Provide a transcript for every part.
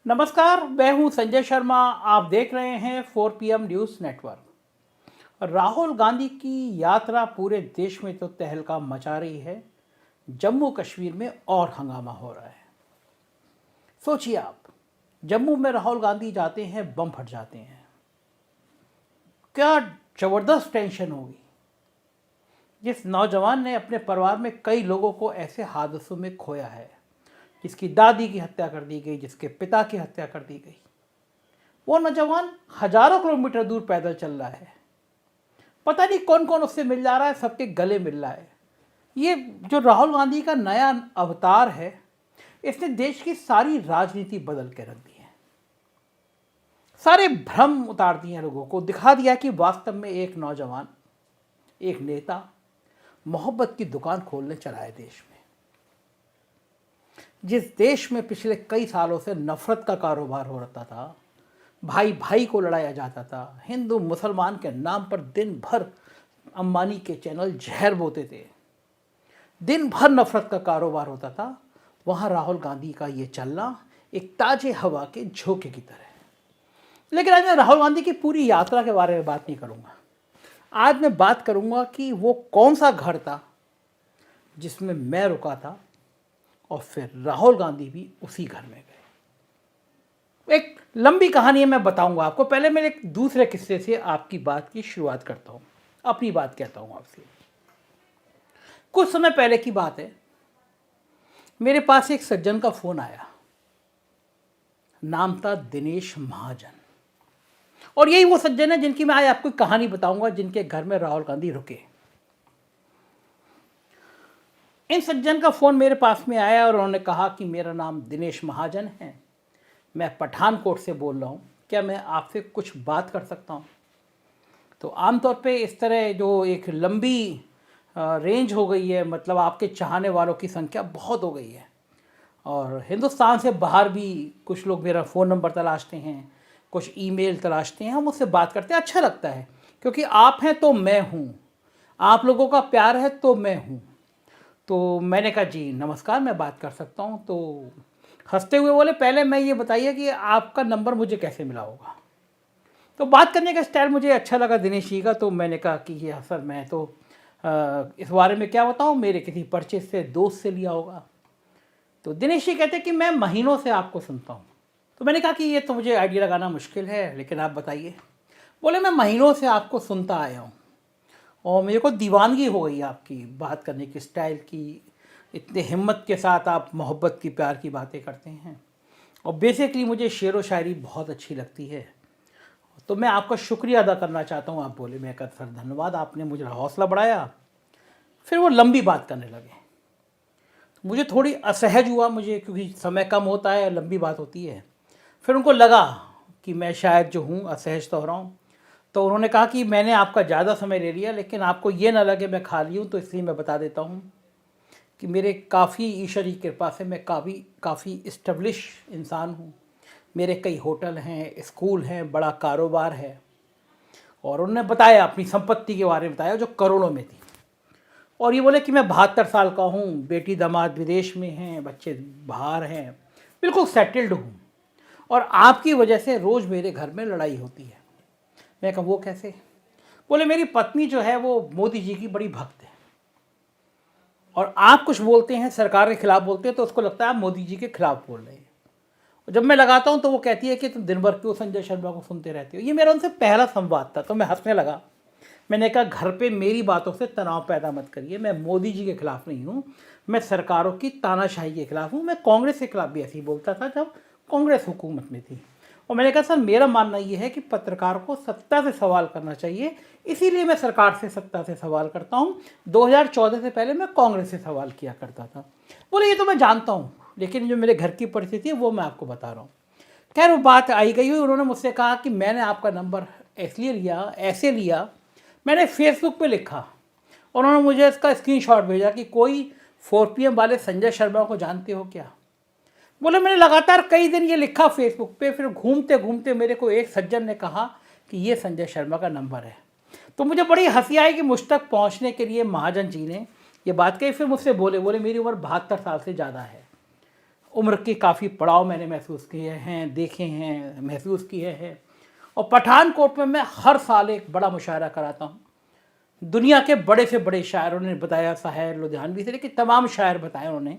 नमस्कार, मैं हूं संजय शर्मा। आप देख रहे हैं 4 PM news network. Rahul Gandhi की यात्रा पूरे देश में तो तहलका मचा रही है, जम्मू कश्मीर में और हंगामा हो रहा है। सोचिए आप, जम्मू में राहुल गांधी जाते हैं, बम फट जाते हैं। क्या ज़बरदस्त टेंशन होगी। जिस नौजवान ने अपने परिवार में कई लोगों को ऐसे हादसों में खोया है, जिसकी दादी की हत्या कर दी गई, जिसके पिता की हत्या कर दी गई, वो नौजवान हजारों किलोमीटर दूर पैदल चल रहा है। पता नहीं कौन कौन उससे मिल जा रहा है, सबके गले मिल रहा है। ये जो राहुल गांधी का नया अवतार है, इसने देश की सारी राजनीति बदल के रख दी है। सारे भ्रम उतार दिए लोगों को, दिखा दिया कि वास्तव में एक नौजवान, एक नेता मोहब्बत की दुकान खोलने चला है देश में। जिस देश में पिछले कई सालों से नफरत का कारोबार हो रहा था, भाई भाई को लड़ाया जाता था, हिंदू मुसलमान के नाम पर दिन भर अंबानी के चैनल जहर बोते थे, दिन भर नफरत का कारोबार होता था, वहाँ राहुल गांधी का ये चलना एक ताजे हवा के झोंके की तरह है। लेकिन आज मैं राहुल गांधी की पूरी यात्रा के बारे में बात नहीं करूँगा। आज मैं बात करूँगा कि वो कौन सा घर था जिसमें मैं रुका था और फिर राहुल गांधी भी उसी घर में गए। एक लंबी कहानी है, मैं बताऊंगा आपको। पहले मैं एक दूसरे किस्से से आपकी बात की शुरुआत करता हूं, अपनी बात कहता हूं आपसे। कुछ समय पहले की बात है, मेरे पास एक सज्जन का फोन आया। नाम था दिनेश महाजन, और यही वो सज्जन है जिनकी मैं आज आपको कहानी बताऊंगा, जिनके घर में राहुल गांधी रुके। इन सज्जन का फ़ोन मेरे पास में आया और उन्होंने कहा कि मेरा नाम दिनेश महाजन है, मैं पठानकोट से बोल रहा हूँ, क्या मैं आपसे कुछ बात कर सकता हूँ? तो आमतौर पे इस तरह जो एक लंबी रेंज हो गई है, मतलब आपके चाहने वालों की संख्या बहुत हो गई है, और हिंदुस्तान से बाहर भी कुछ लोग मेरा फ़ोन नंबर तलाशते हैं, कुछ ईमेल तलाशते हैं, हम उससे बात करते हैं। अच्छा लगता है, क्योंकि आप हैं तो मैं हूँ, आप लोगों का प्यार है तो मैं हूँ। तो मैंने कहा जी नमस्कार, मैं बात कर सकता हूँ। तो हंसते हुए बोले, पहले मैं ये बताइए कि आपका नंबर मुझे कैसे मिला होगा। तो बात करने का स्टाइल मुझे अच्छा लगा दिनेश जी का। तो मैंने कहा कि ये सर, मैं तो इस बारे में क्या बताऊँ, मेरे किसी परिचित से, दोस्त से लिया होगा। तो दिनेश जी कहते कि मैं महीनों से आपको सुनता हूँ। तो मैंने कहा कि ये तो मुझे आइडिया लगाना मुश्किल है, लेकिन आप बताइए। बोले मैं महीनों से आपको सुनता आया हूँ और मेरे को दीवानगी हो गई आपकी बात करने की स्टाइल की। इतने हिम्मत के साथ आप मोहब्बत की, प्यार की बातें करते हैं, और बेसिकली मुझे शेर व शायरी बहुत अच्छी लगती है। तो मैं आपका शुक्रिया अदा करना चाहता हूँ। आप बोले, मैं कहा सर धन्यवाद, आपने मुझे हौसला बढ़ाया। फिर वो लंबी बात करने लगे। तो मुझे थोड़ी असहज हुआ, मुझे, क्योंकि समय कम होता है, लंबी बात होती है। फिर उनको लगा कि मैं शायद जो हूँ असहज तो हो रहा हूँ। तो उन्होंने कहा कि मैंने आपका ज़्यादा समय ले लिया, लेकिन आपको ये ना लगे मैं खाली हूँ, तो इसलिए मैं बता देता हूँ कि मेरे काफ़ी ईश्वर की कृपा से मैं काफ़ी इस्टब्लिश इंसान हूँ। मेरे कई होटल हैं, स्कूल हैं, बड़ा कारोबार है। और उन्होंने बताया, अपनी संपत्ति के बारे में बताया जो करोड़ों में थी। और ये बोले कि मैं 72 साल का हूँ, बेटी दामाद विदेश में हैं, बच्चे बाहर हैं, बिल्कुल सेटल्ड हूँ, और आपकी वजह से रोज़ मेरे घर में लड़ाई होती है। मैं कहा वो कैसे? बोले मेरी पत्नी जो है वो मोदी जी की बड़ी भक्त है, और आप कुछ बोलते हैं, सरकार के खिलाफ बोलते हैं, तो उसको लगता है आप मोदी जी के खिलाफ बोल रहे हैं। और जब मैं लगाता हूँ तो वो कहती है कि तुम दिन भर क्यों संजय शर्मा को सुनते रहते हो। ये मेरा उनसे पहला संवाद था। तो मैं हंसने लगा। मैंने कहा घर पे मेरी बातों से तनाव पैदा मत करिए, मैं मोदी जी के खिलाफ नहीं हूँ, मैं सरकारों की तानाशाही के खिलाफ हूँ। मैं कांग्रेस के खिलाफ भी ऐसे ही बोलता था जब कांग्रेस हुकूमत में थी। और मैंने कहा सर, मेरा मानना ये है कि पत्रकार को सत्ता से सवाल करना चाहिए, इसीलिए मैं सरकार से, सत्ता से सवाल करता हूँ। 2014 से पहले मैं कांग्रेस से सवाल किया करता था। बोले ये तो मैं जानता हूँ, लेकिन जो मेरे घर की परिस्थिति है वो मैं आपको बता रहा हूँ। खैर वो बात आई गई हुई। उन्होंने मुझसे कहा कि मैंने आपका नंबर इसलिए लिया, ऐसे लिया, मैंने फेसबुक पे लिखा, और उन्होंने मुझे इसका स्क्रीनशॉट भेजा कि कोई 4 PM वाले संजय शर्मा को जानते हो क्या? बोले मैंने लगातार कई दिन ये लिखा फेसबुक पे। फिर घूमते घूमते मेरे को एक सज्जन ने कहा कि ये संजय शर्मा का नंबर है। तो मुझे बड़ी हंसी आई कि मुझ तक पहुंचने के लिए महाजन जी ने ये बात कही। फिर मुझसे बोले मेरी उम्र 72 साल से ज़्यादा है, उम्र के काफ़ी पड़ाव मैंने महसूस किए हैं, देखे हैं, महसूस किए हैं। और पठानकोट में मैं हर साल एक बड़ा मुशायरा कराता हूँ। दुनिया के बड़े से बड़े शायरों ने बताया, साहिर लुधियानवी से लेकर तमाम शायर बताए उन्होंने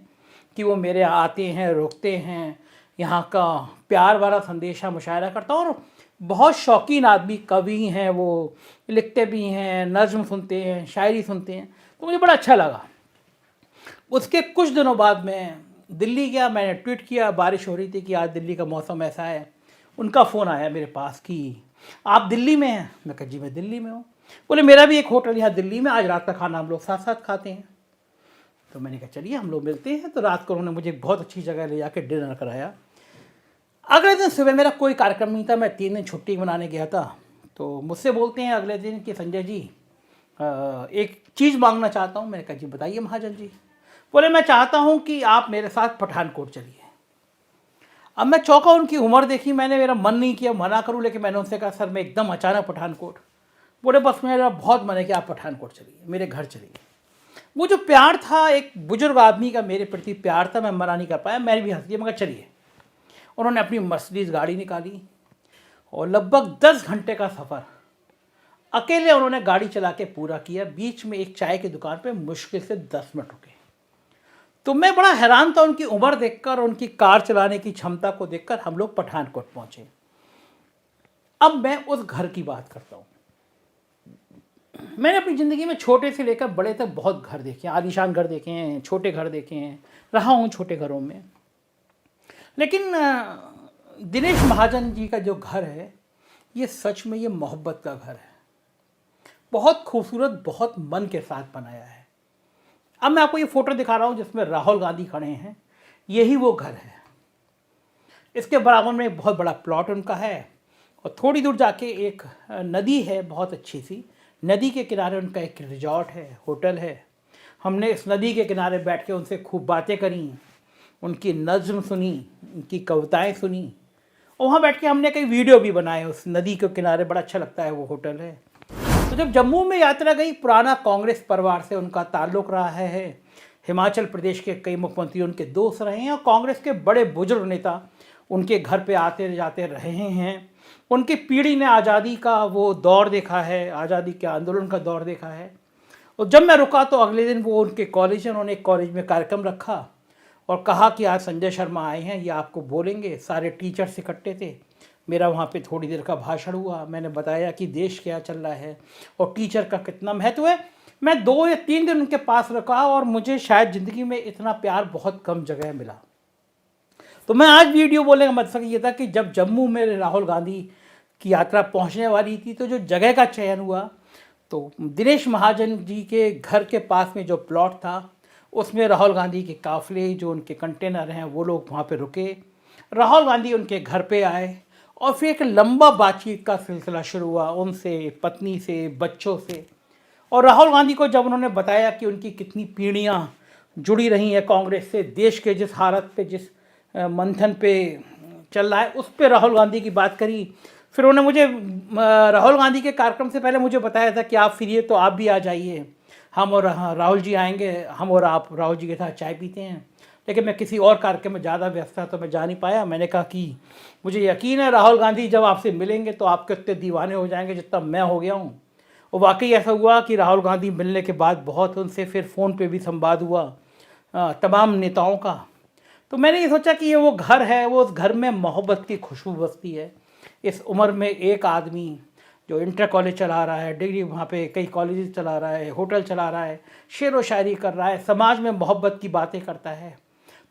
कि वो मेरे यहाँ आते हैं, रुकते हैं, यहाँ का प्यार वाला संदेशा मुशायरा करता हूँ। और बहुत शौकीन आदमी, कवि हैं, वो लिखते भी हैं, नज़्म सुनते हैं, शायरी सुनते हैं, तो मुझे बड़ा अच्छा लगा। उसके कुछ दिनों बाद मैं दिल्ली गया, मैंने ट्वीट किया, बारिश हो रही थी कि आज दिल्ली का मौसम ऐसा है। उनका फ़ोन आया मेरे पास कि आप दिल्ली में हैं? मैं कहा जी मैं दिल्ली में हूँ। बोले मेरा भी एक होटल यहाँ दिल्ली में, आज रात का खाना हम लोग साथ साथ खाते हैं। तो मैंने कहा चलिए हम लोग मिलते हैं। तो रात को उन्होंने मुझे एक बहुत अच्छी जगह ले जाकर डिनर कराया। अगले दिन सुबह मेरा कोई कार्यक्रम नहीं था, मैं 3 दिन छुट्टी मनाने गया था। तो मुझसे बोलते हैं अगले दिन कि संजय जी एक चीज़ मांगना चाहता हूँ। मैंने कहा जी बताइए महाजन जी। बोले मैं चाहता हूँ कि आप मेरे साथ पठानकोट चलिए। अब मैं चौंका, उनकी उम्र देखी मैंने, मेरा मन नहीं किया मना करूँ, लेकिन मैंने उनसे कहा सर मैं एकदम अचानक पठानकोट। बोले बस मेरा बहुत मन है कि आप पठानकोट चलिए, मेरे घर चलिए। वो जो प्यार था, एक बुजुर्ग आदमी का मेरे प्रति प्यार था, मैं मना नहीं कर पाया। मैंने भी हंस दिया, मगर चलिए। उन्होंने अपनी मर्सिडीज़ गाड़ी निकाली और लगभग 10 घंटे का सफ़र अकेले उन्होंने गाड़ी चला के पूरा किया। बीच में एक चाय की दुकान पे मुश्किल से 10 मिनट रुके। तो मैं बड़ा हैरान था उनकी उम्र देखकर, उनकी कार चलाने की क्षमता को देखकर। हम लोग पठानकोट पहुंचे। अब मैं उस घर की बात करता हूँ। मैंने अपनी ज़िंदगी में छोटे से लेकर बड़े तक बहुत घर देखे हैं, आलीशान घर देखे हैं, छोटे घर देखे हैं, रहा हूँ छोटे घरों में। लेकिन दिनेश महाजन जी का जो घर है, ये सच में ये मोहब्बत का घर है। बहुत खूबसूरत, बहुत मन के साथ बनाया है। अब मैं आपको ये फ़ोटो दिखा रहा हूँ जिसमें राहुल गांधी खड़े हैं, यही वो घर है। इसके बराबर में एक बहुत बड़ा प्लॉट उनका है और थोड़ी दूर जाके एक नदी है, बहुत अच्छी सी। नदी के किनारे उनका एक रिजॉर्ट है, होटल है। हमने इस नदी के किनारे बैठ के उनसे खूब बातें करी, उनकी नज़्म सुनी, उनकी कविताएं सुनी, और वहाँ बैठ के हमने कई वीडियो भी बनाए उस नदी के किनारे। बड़ा अच्छा लगता है वो होटल है। तो जब जम्मू में यात्रा गई, पुराना कांग्रेस परिवार से उनका ताल्लुक़ रहा है। हिमाचल प्रदेश के कई मुख्यमंत्री उनके दोस्त रहे हैं और कांग्रेस के बड़े बुजुर्ग नेता उनके घर पे आते जाते रहे हैं। उनकी पीढ़ी ने आज़ादी का वो दौर देखा है, आज़ादी के आंदोलन का दौर देखा है। और जब मैं रुका तो अगले दिन वो उनके कॉलेज, उन्होंने एक कॉलेज में कार्यक्रम रखा और कहा कि आज संजय शर्मा आए हैं, ये आपको बोलेंगे। सारे टीचर्स इकट्ठे थे। मेरा वहाँ पे थोड़ी देर का भाषण हुआ। मैंने बताया कि देश क्या चल रहा है और टीचर का कितना महत्व है। मैं 2 या 3 दिन उनके पास रखा और मुझे शायद ज़िंदगी में इतना प्यार बहुत कम जगह मिला। तो मैं आज वीडियो बोलने का मकसद ये था कि जब जम्मू में राहुल गांधी की यात्रा पहुंचने वाली थी, तो जो जगह का चयन हुआ, तो दिनेश महाजन जी के घर के पास में जो प्लॉट था, उसमें राहुल गांधी के काफ़िले, जो उनके कंटेनर हैं, वो लोग वहाँ पे रुके। राहुल गांधी उनके घर पे आए और फिर एक लंबा बातचीत का सिलसिला शुरू हुआ उनसे, पत्नी से, बच्चों से। और राहुल गांधी को जब उन्होंने बताया कि उनकी कितनी पीढ़ियाँ जुड़ी रही हैं कांग्रेस से, देश के जिस हालत पे, जिस मंथन पे चल रहा है, उस पर राहुल गांधी की बात करी। फिर उन्होंने मुझे राहुल गांधी के कार्यक्रम से पहले मुझे बताया था कि आप फ्री है तो आप भी आ जाइए, हम और राहुल जी आएंगे, हम और आप राहुल जी के साथ चाय पीते हैं। लेकिन मैं किसी और कार्यक्रम में ज़्यादा व्यस्त था तो मैं जा नहीं पाया। मैंने कहा कि मुझे यकीन है राहुल गांधी जब आपसे मिलेंगे तो आपके उतने दीवाने हो जाएंगे जितना मैं हो गया हूँ। और वाकई ऐसा हुआ कि राहुल गांधी मिलने के बाद बहुत उनसे फिर फ़ोन पे भी संवाद हुआ तमाम नेताओं का। तो मैंने ये सोचा कि ये वो घर है, वो उस घर में मोहब्बत की खुशबू बसती है। इस उम्र में एक आदमी जो इंटर कॉलेज चला रहा है, डिग्री वहाँ पे कई कॉलेज चला रहा है, होटल चला रहा है, शेर व शायरी कर रहा है, समाज में मोहब्बत की बातें करता है।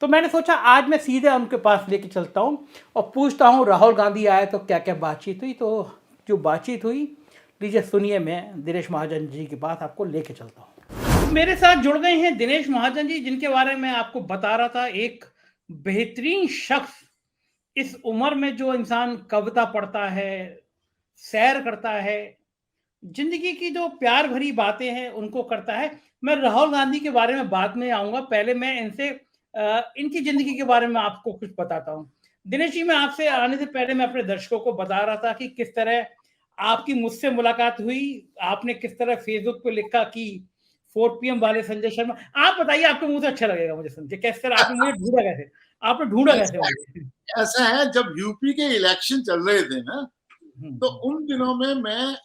तो मैंने सोचा आज मैं सीधे उनके पास लेके चलता हूँ और पूछता हूँ राहुल गांधी आए तो क्या क्या बातचीत हुई। तो जो बातचीत हुई, लीजिए सुनिए, मैं दिनेश महाजन जी के पास आपको लेके चलता हूँ। मेरे साथ जुड़ गए हैं दिनेश महाजन जी, जिनके बारे में आपको बता रहा था। एक बेहतरीन शख्स, इस उम्र में जो इंसान कविता पढ़ता है, सैर करता है, जिंदगी की जो प्यार भरी बातें हैं उनको करता है। मैं राहुल गांधी के बारे में बाद में आऊंगा, पहले मैं इनसे इनकी जिंदगी के बारे में आपको कुछ बताता हूँ। दिनेश जी, मैं आपसे आने से पहले मैं अपने दर्शकों को बता रहा था कि किस तरह आपकी मुझसे मुलाकात हुई। आपने किस तरह फेसबुक पे लिखा कि 4 PM वाले संजय शर्मा, आप बताइए, आपके मुंह से अच्छा लगेगा मुझे सुन के, किस तरह आपने मुझे ढूंढा कैसे, आपने ढूंढा कैसे ऐसा मुझे? ऐसा है, जब यूपी के इलेक्शन चल रहे थे ना, तो हम्म, उन दिनों में मैं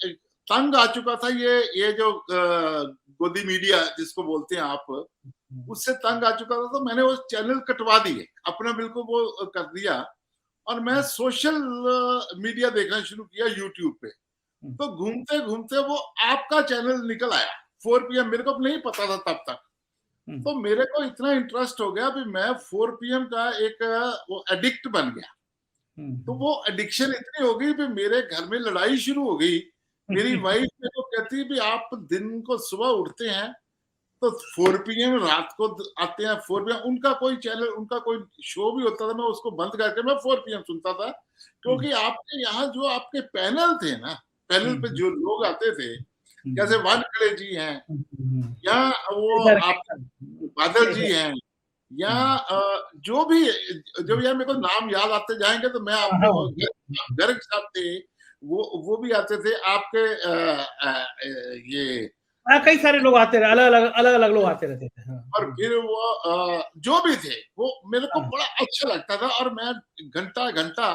तंग आ चुका था, ये जो गोदी मीडिया जिसको बोलते हैं आप, हम्म, उससे तंग आ चुका था। तो मैंने वो चैनल कटवा दिए अपना, बिल्कुल वो कर दिया, और मैं सोशल मीडिया देखना शुरू किया यूट्यूब पे। हम्म, तो घूमते घूमते वो आपका चैनल निकल आया 4 PM, मेरे को नहीं पता था तब तक। हम्म, तो मेरे को इतना इंटरेस्ट हो गया भी मैं 4 PM का एक वो एडिक्ट बन गया। तो हम्म, वो एडिक्शन इतनी हो गई, मेरे घर में लड़ाई शुरू हो गई। मेरी वाइफ मेरे को कहती है भी आप दिन को सुबह उठते हैं तो 4 PM रात को आते हैं, 4 PM उनका कोई चैनल, उनका कोई शो भी होता था, मैं उसको बंद करके मैं 4 PM सुनता था। हम्म, क्योंकि आपके यहाँ जो आपके पैनल थे ना, पैनल पे हम्म, जो लोग आते थे, जैसे हम्म, वानखेड़े जी हैं, हम्म, या वो इधर आप बादल सही जी है। हैं, या हम्म, जो भी, जब यार मेरे को नाम याद आते जाएंगे तो मैं हाँ, हाँ, आपको, गर्ग साहब थे, वो भी आते थे आपके ये, हाँ, कई सारे लोग आते रहे, अलग अलग लोग आते रहते थे, हाँ, और फिर वो जो भी थे वो मेरे को हाँ, बड़ा अच्छा लगता था। और मैं घंटा घंटा,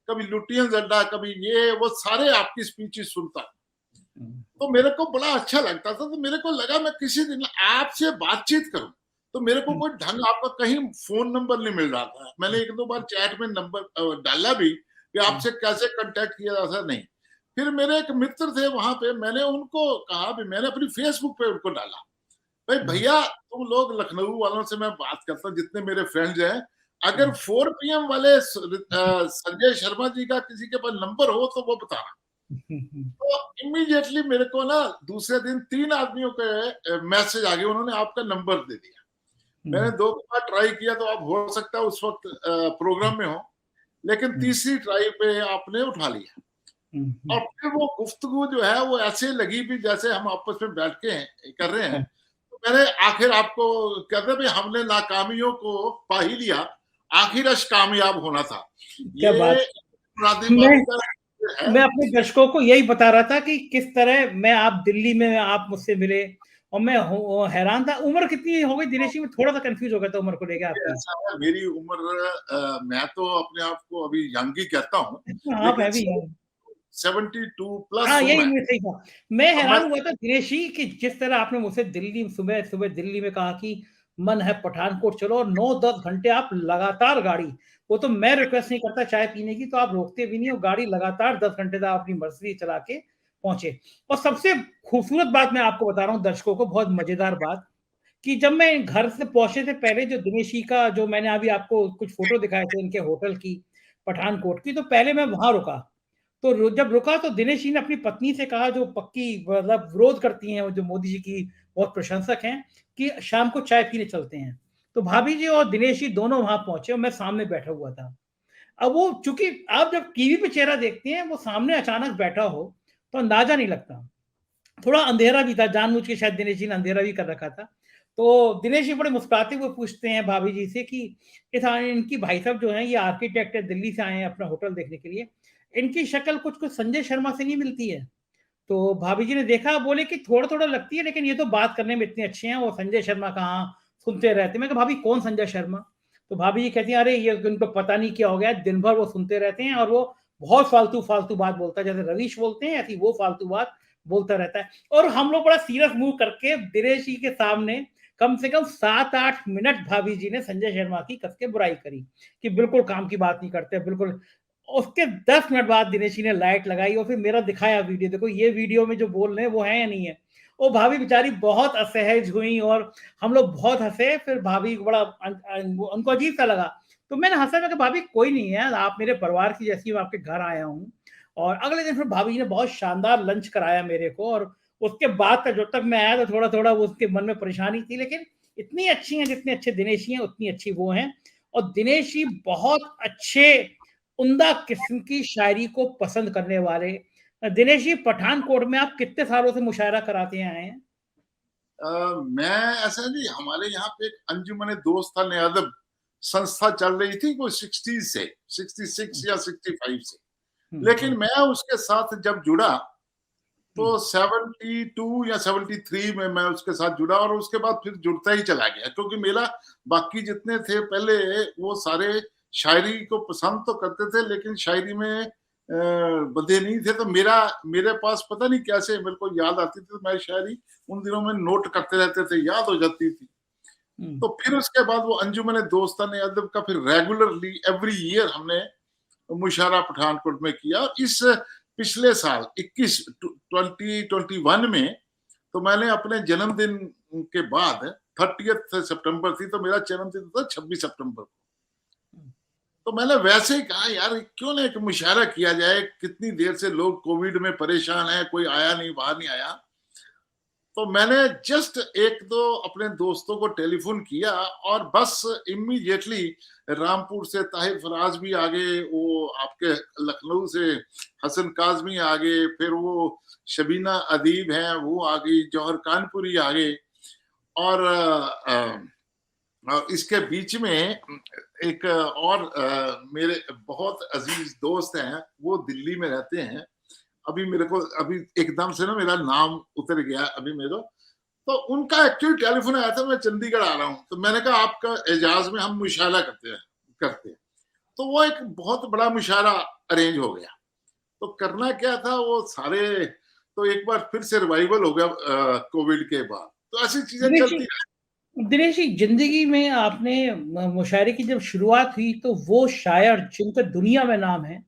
कभी लुटियंस अड्डा, कभी ये वो सारे आपकी स्पीचेस सुनता। हम्म, तो मेरे को बड़ा अच्छा लगता था। तो मेरे को लगा मैं किसी दिन आपसे बातचीत करूं। तो मेरे को हम्म, कोई ढंग, आपका कहीं फोन नंबर नहीं मिल रहा था। मैंने एक दो बार चैट में नंबर डाला भी कि हम्म, आपसे कैसे कांटेक्ट किया जाता, नहीं। फिर मेरे एक मित्र थे वहां पे, मैंने उनको कहा भी, मैंने अपनी फेसबुक पे उनको डाला, भाई हम्म, भैया तुम लोग लखनऊ वालों से मैं बात करता हूँ, जितने मेरे फ्रेंड्स हैं, अगर हम्म, 4 PM वाले संजय शर्मा जी का किसी के पास नंबर हो तो वो बताना। हम्म, तो इमीडिएटली मेरे को ना दूसरे दिन 3 आदमियों के मैसेज आ गए, उन्होंने आपका नंबर दे दिया। मैंने 2 बार ट्राई किया, तो आप हो सकता है उस वक्त प्रोग्राम में हो, लेकिन तीसरी ट्राई पे आपने उठा लिया। और फिर वो गुफ्तगू जो है वो ऐसे लगी भी जैसे हम आपस में बैठ के कर रहे हैं। तो मैंने आखिर आपको कहते भी, हमने नाकामियों को पा ही लिया, आखिर अश कामयाब होना था। क्या ये बात। मुरादी मैं बाबू का है। मैं अपने दर्शकों को यही बता रहा था कि किस तरह मैं, आप दिल्ली में आप मुझसे मिले, और मैं हैरान था। उम्र कितनी हो गई दिनेश जी? में थोड़ा सा कंफ्यूज हो गया था उम्र को लेकर आपकी। ऐसा है, मेरी उम्र, मैं तो अपने आप को अभी यंग ही कहता हूँ, आप लेकिन है भी हैं। 72 प्लस हाँ, हूँ यही मैं। मैं सही था। मैं और मैं हैरान हुआ था दिनेश जी कि जिस तरह आपने मुझसे दिल्ली, सुबह सुबह दिल्ली में कहा कि मन है पठानकोट चलो, और 9-10 घंटे आप लगातार गाड़ी, वो तो मैं रिक्वेस्ट नहीं करता चाय पीने की, तो आप रोकते भी नहीं हो, गाड़ी लगातार 10 घंटे तक अपनी मर्सिडीज चला के पहुंचे। और सबसे खूबसूरत बात मैं आपको बता रहा हूँ दर्शकों को, बहुत मजेदार बात, कि जब मैं घर से पहुंचे थे पहले, जो दिनेश जी का, जो मैंने अभी आपको कुछ फोटो दिखाए थे इनके होटल की, पठानकोट की, तो पहले मैं वहां रुका। तो जब रुका तो दिनेश जी ने अपनी पत्नी से कहा, जो पक्की मतलब विरोध करती हैं, जो मोदी जी की बहुत प्रशंसक हैं, कि शाम को चाय पीने चलते हैं। तो भाभी जी और दिनेश जी दोनों वहां पहुंचे और मैं सामने बैठा हुआ था। अब वो, चूंकि आप जब टीवी पे चेहरा देखते हैं, वो सामने अचानक बैठा हो तो अंदाजा नहीं लगता। थोड़ा अंधेरा भी था, जानबूझ के शायद दिनेश जी ने अंधेरा भी कर रखा था। तो दिनेश जी बड़े मुस्कुराते हुए पूछते हैं भाभी जी से कि इनकी भाई साहब जो हैं, ये आर्किटेक्ट है, दिल्ली से आए हैं अपना होटल देखने के लिए, इनकी शक्ल कुछ कुछ संजय शर्मा से नहीं मिलती है। तो भाभी जी ने देखा, बोले कि थोड़ा थोड़ा लगती है, लेकिन ये तो बात करने में इतने अच्छे हैं, और संजय शर्मा कहाँ, सुनते रहते। मैं कहा भाभी कौन संजय शर्मा? तो भाभी जी कहती हैं, अरे ये उनको पता नहीं क्या हो गया, दिन भर वो सुनते रहते हैं, और वो बहुत फालतू फालतू बात बोलता है, जैसे रवीश बोलते हैं ऐसी वो फालतू बात बोलता रहता है। और हम लोग बड़ा सीरियस मुंह करके दिनेश जी के सामने कम से कम 7-8 मिनट भाभी जी ने संजय शर्मा की कस के बुराई करी, कि बिल्कुल काम की बात नहीं करते, बिल्कुल। उसके 10 मिनट बाद दिनेश जी ने लाइट लगाई और फिर मेरा दिखाया वीडियो, देखो ये वीडियो में जो बोल रहे हैं वो है या नहीं है। वो भाभी बेचारी बहुत असहज हुई, और हम लोग बहुत हंसे। फिर भाभी को बड़ा उनको अजीब सा लगा। तो मैंने हंसा, मैं भाभी कोई नहीं है, आप मेरे परिवार की जैसी, मैं आपके घर आया हूँ। और अगले दिन फिर भाभी जी ने बहुत शानदार लंच कराया मेरे को, और उसके बाद तक, जब तक मैं आया, तो थोड़ा थोड़ा वो उसके मन में परेशानी थी, लेकिन इतनी अच्छी हैं, जितने अच्छे दिनेश जी हैं उतनी अच्छी वो हैं। और दिनेश जी बहुत अच्छे, उम्दा किस्म की शायरी को पसंद करने वाले। दिनेश जी, पठानकोट में आप कितने सालों से मुशायरा कराते आए हैं? मैं ऐसा नहीं, हमारे यहाँ पे एक अंजुमन दोस्त अदब संस्था चल रही थी, वो 60 से 66 या 65 से। हम्म, लेकिन मैं उसके साथ जब जुड़ा तो 72 या 73 में मैं उसके साथ जुड़ा और उसके बाद फिर जुड़ता ही चला गया, क्योंकि मेरा बाकी जितने थे पहले वो सारे शायरी को पसंद तो करते थे लेकिन शायरी में बंधे नहीं थे। तो मेरे पास पता नहीं कैसे मेरे को याद आती थी, तो मैं शायरी उन दिनों में नोट करते रहते थे, याद हो जाती थी। तो फिर उसके बाद वो अंजुमन दोस्तान अदब का फिर रेगुलरली एवरी ईयर हमने मुशायरा पठानकोट में किया। इस पिछले साल 2021 में तो मैंने अपने जन्मदिन के बाद 30 सितंबर थी, तो मेरा जन्मदिन था 26 सितंबर को। तो मैंने वैसे ही कहा यार क्यों ना एक मुशायरा किया जाए, कितनी देर से लोग कोविड में परेशान है, कोई आया नहीं, बाहर नहीं आया। तो मैंने जस्ट एक दो अपने दोस्तों को टेलीफोन किया और बस इमीडिएटली रामपुर से ताहिर फराज भी आ गए, वो आपके लखनऊ से हसन काजमी आ गए, फिर वो शबीना अदीब हैं वो आ गई, जौहर कानपुरी आ गए। और इसके बीच में एक और मेरे बहुत अजीज दोस्त हैं, वो दिल्ली में रहते हैं। अभी मेरे को अभी एकदम से ना मेरा नाम उतर गया अभी मेरे, तो उनका एक्चुअली टेलीफोन आया था, मैं चंडीगढ़ आ रहा हूँ। तो मैंने कहा आपका एजाज में हम मुशायरा करते हैं। तो वो एक बहुत बड़ा मुशायरा अरेंज हो गया। तो करना क्या था, वो सारे तो एक बार फिर से रिवाइवल हो गया कोविड के बाद। तो ऐसी चीजें चलती दिनेश जी, जिंदगी में आपने मुशायरे की जब शुरुआत हुई तो वो शायर जिनका दुनिया में नाम है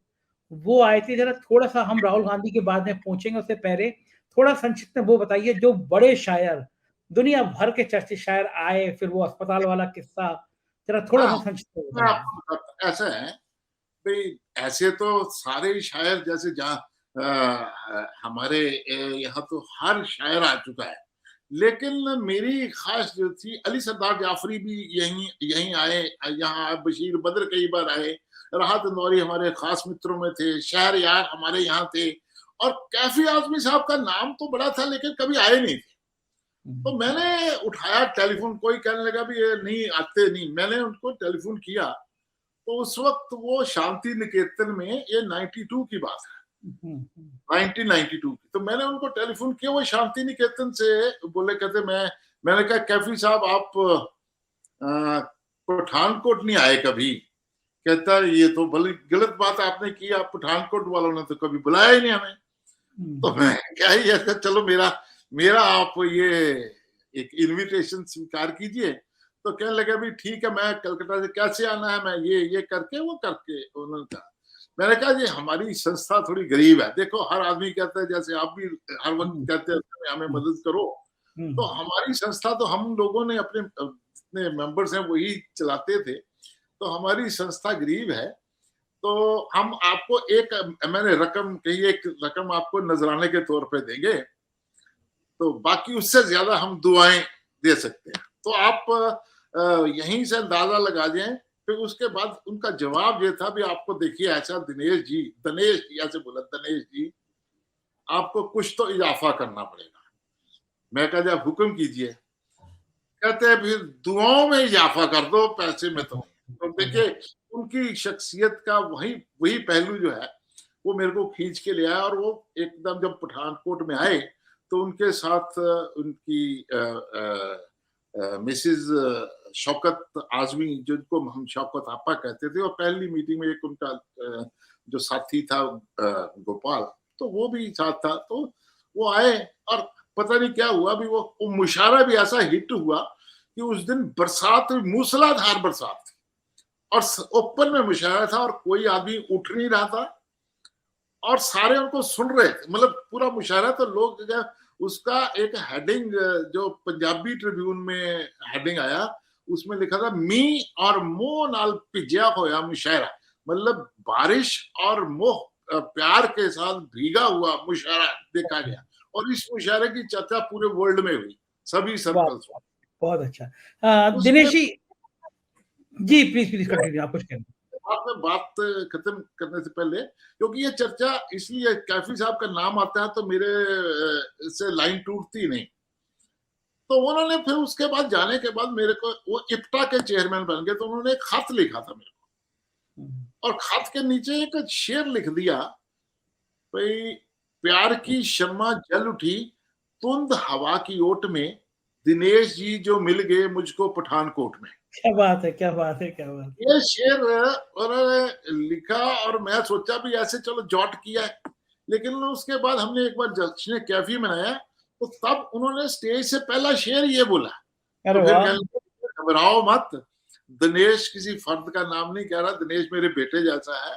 वो आए थे। जरा थोड़ा सा हम राहुल गांधी के बाद में पहुंचेंगे, उससे पहले थोड़ा संक्षिप्त में वो बताइए जो बड़े शायर, दुनिया भर के चर्चित शायर आए, फिर वो अस्पताल वाला किस्सा, जरा थोड़ा सा संक्षिप्त में मैं बताइए। आपको बताता, ऐसा है भाई, ऐसे तो सारे ही शायर जैसे जहाँ हमारे यहाँ तो हर शायर आ चुका है, लेकिन मेरी खास जो थी अली सरदार जाफरी भी यहीं यहीं आए, यहाँ आए, बशीर बद्र कई बार आए, राहत इंदौरी हमारे खास मित्रों में थे, शहर यार हमारे यहाँ थे, और कैफी आजमी साहब का नाम तो बड़ा था लेकिन कभी आए नहीं थे। तो मैंने उठाया टेलीफोन, कोई कहने लगा भी ये नहीं आते नहीं, मैंने उनको टेलीफोन किया। तो उस वक्त वो शांति निकेतन में, ये 92 की बात है, 1992 की, तो मैंने उनको टेलीफोन किया, वो शांति निकेतन से बोले, कहते मैंने कहा कैफी साहब आप पठानकोट नहीं आए कभी? कहता ये तो बड़ी गलत बात आपने की, आप पठानकोट वालों ने तो कभी बुलाया ही नहीं हमें। तो मैं क्या ही ऐसा, चलो मेरा आप ये एक इनविटेशन स्वीकार कीजिए। तो कहने लगा भी ठीक है, मैं कलकत्ता से कैसे आना है, मैं ये करके वो करके, उन्होंने कहा। मैंने कहा जी हमारी संस्था थोड़ी गरीब है, देखो हर आदमी कहता है, जैसे आप भी हर वक्त कहते हैं हमें मदद करो, तो हमारी संस्था तो हम लोगों ने अपने जितने मेंबर्स हैं वही चलाते थे, तो हमारी संस्था गरीब है, तो हम आपको मैंने रकम कही, एक रकम आपको नजराने के तौर पे देंगे, तो बाकी उससे ज्यादा हम दुआएं दे सकते हैं, तो आप यहीं से अंदाजा लगा जाएं। फिर उसके बाद उनका जवाब ये था भी आपको देखिए ऐसा दिनेश जी ऐसे बोला, दिनेश जी आपको कुछ तो इजाफा करना पड़ेगा। मैं कहा जब हुक्म कीजिए। कहते हैं फिर दुआओं में इजाफा कर दो, पैसे में तो नहीं। तो देखिए उनकी शख्सियत का वही पहलू जो है वो मेरे को खींच के ले आया, और वो एकदम जब पठानकोट में आए तो उनके साथ उनकी मिसेज शौकत आजमी, जिनको हम शौकत आपा कहते थे, और पहली मीटिंग में एक उनका जो साथी था गोपाल, तो वो भी साथ था। तो वो आए और पता नहीं क्या हुआ भी, वो मुशायरा भी ऐसा हिट हुआ कि उस दिन बरसात, मूसलाधार बरसात थी, और ओपन में मुशायरा था, और कोई आदमी उठ नहीं रहा था, और सारे उनको सुन रहे थे, मतलब पूरा मुशायरा। तो लोग उसका एक हेडिंग जो पंजाबी ट्रिब्यून में हेडिंग आया, उसमें लिखा था मी और मोह नाल भिजिया होया मुशायरा, मतलब बारिश और मोह प्यार के साथ भीगा हुआ मुशायरा देखा गया, और इस मुशायरे की चर्चा पूरे वर्ल्ड में हुई, सभी सर्कल्स में। बहुत अच्छा। दिनेश जी प्लीज कंटिन्यू, आप कुछ कहना। बात खत्म करने से पहले, क्योंकि ये चर्चा इसलिए कैफी साहब का नाम आता है तो मेरे से लाइन टूटती नहीं। तो उन्होंने फिर उसके बाद जाने के बाद मेरे को, वो इप्टा के चेयरमैन बन गए, तो उन्होंने एक खत लिखा था मेरे को, और खत के नीचे एक शेर लिख दिया भाई, प्यार की शम्मा जल उठी तुंद हवा की ओट में, दिनेश जी जो मिल गए मुझको पठानकोट में। क्या बात है, क्या बात है, क्या बात है। ये शेर उन्होंने लिखा और मैं सोचा भी ऐसे चलो जॉट किया है, लेकिन उसके बाद हमने एक बार जश्न कैफी मनाया तो तब उन्होंने स्टेज से पहला शेर ये बोला। अरे तो फिर वाह! कहने लगे, घबराओ मत, दिनेश किसी फर्द का नाम नहीं कह रहा, दिनेश मेरे बेटे जैसा है।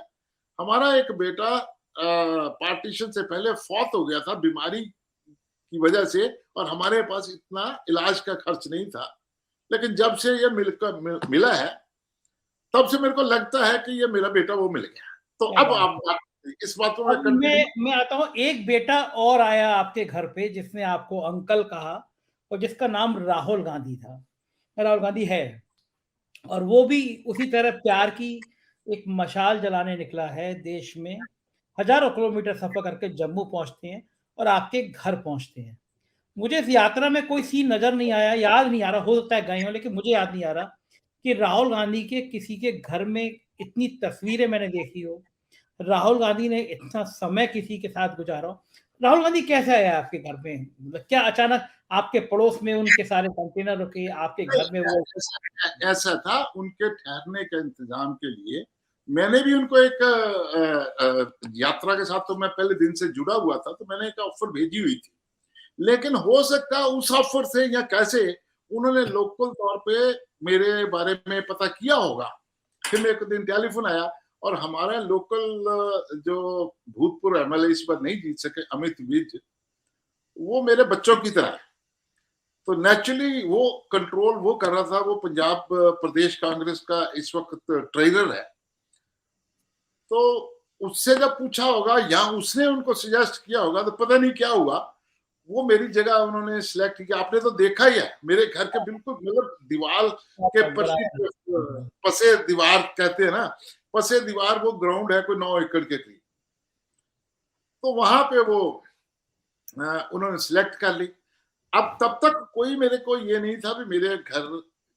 हमारा एक बेटा पार्टीशन से पहले फौत हो गया था बीमारी की वजह से, और हमारे पास इतना इलाज का खर्च नहीं था, लेकिन जब से ये मिला है तब से मेरे को लगता है कि ये मेरा बेटा वो मिल गया। तो क्या अब बात आप है। इस बात को मैं अब कंटिन्यू। मैं आता हूँ, एक बेटा और आया आपके घर पे जिसने आपको अंकल कहा और जिसका नाम राहुल गांधी था। राहुल गांधी है, और वो भी उसी तरह प्यार की एक मशाल जलाने निकला है देश में। हज़ारों किलोमीटर सफ़र करके जम्मू पहुँचते हैं और आपके घर पहुँचते हैं। मुझे इस यात्रा में कोई सीन नज़र नहीं आया, याद नहीं आ रहा, हो सकता है गए हों, लेकिन मुझे याद नहीं आ रहा कि राहुल गांधी के किसी के घर में इतनी तस्वीरें मैंने देखी हो, राहुल गांधी ने इतना समय किसी के साथ गुजारा हो। राहुल गांधी कैसे आया आपके घर में? मतलब क्या अचानक आपके पड़ोस में उनके सारे कंटेनर रुके, आपके घर में वो ऐसा था, उनके ठहरने के इंतजाम के लिए मैंने भी उनको एक यात्रा के साथ तो मैं पहले दिन से जुड़ा हुआ था, तो मैंने एक ऑफर भेजी हुई थी, लेकिन हो सकता है उस ऑफर से या कैसे उन्होंने लोकल तौर पे मेरे बारे में पता किया होगा। फिर एक दिन टेलीफोन आया और हमारा लोकल जो भूतपूर्व एमएलए इस बार नहीं जीत सके, अमित विज, वो मेरे बच्चों की तरह है। तो नेचुरली वो कंट्रोल वो कर रहा था, वो पंजाब प्रदेश कांग्रेस का इस वक्त ट्रेनर है। तो उससे जब पूछा होगा या उसने उनको सजेस्ट किया होगा तो पता नहीं क्या हुआ, वो मेरी जगह उन्होंने सिलेक्ट किया। आपने तो देखा ही है मेरे घर के बिल्कुल मतलब दीवार के पसी पसे दीवार कहते हैं ना, पसे दीवार वो ग्राउंड है कोई 9 एकड़ के करीब। तो वहां पे वो उन्होंने सिलेक्ट कर ली। अब तब तक कोई मेरे को ये नहीं था भी मेरे घर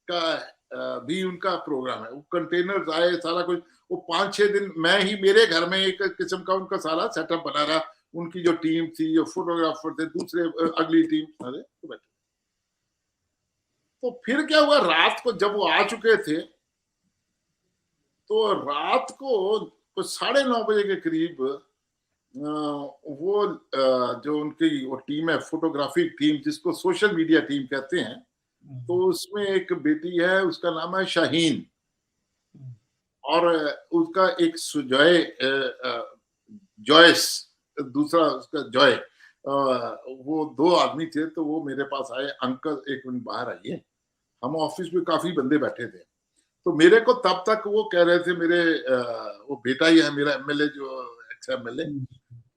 का भी उनका प्रोग्राम है। वो कंटेनर्स आए सारा कुछ, वो 5-6 दिन मैं ही मेरे घर में एक किस्म का उनका सारा सेटअप बना रहा। उनकी जो टीम थी, जो फोटोग्राफर थे, दूसरे अगली टीम सारे तो बैठे। तो फिर क्या हुआ, रात को जब वो आ चुके थे तो रात को 9:30 के करीब वो जो उनकी वो टीम है, फोटोग्राफी टीम जिसको सोशल मीडिया टीम कहते हैं, तो उसमें एक बेटी है, उसका नाम है शाहीन, और उसका एक सुजॉय जॉयस, दूसरा उसका जॉय, वो 2 आदमी थे। तो वो मेरे पास आए, अंकल एक मिनट बाहर आइए। हम ऑफिस में काफी बंदे बैठे थे, तो मेरे को तब तक वो कह रहे थे मेरे वो बेटा ही है मेरा एमएलए, जो एक्स एमएलए,